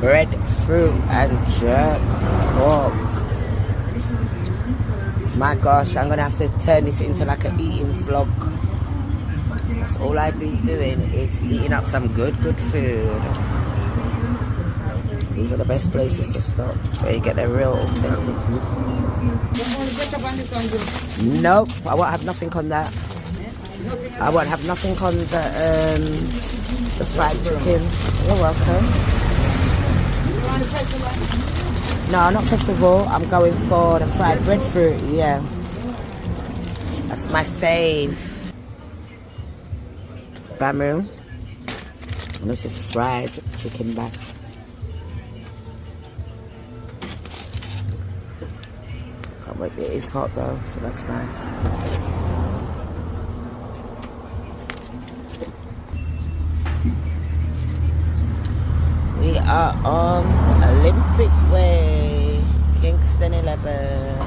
Breadfruit and jerk pork. My gosh, I'm gonna have to turn this into like an eating vlog. That's all I've been doing is eating up some good food. These are the best places to stop where you get the real authentic. Nope, I won't have nothing on that. I won't have nothing on the fried chicken. You're welcome. No, not festival. I'm going for the fried breadfruit. Yeah, that's my fave. Bamu. And this is fried chicken back. Can't wait. It is hot though, so that's nice. We are on the Olympic Way, Kingston 11.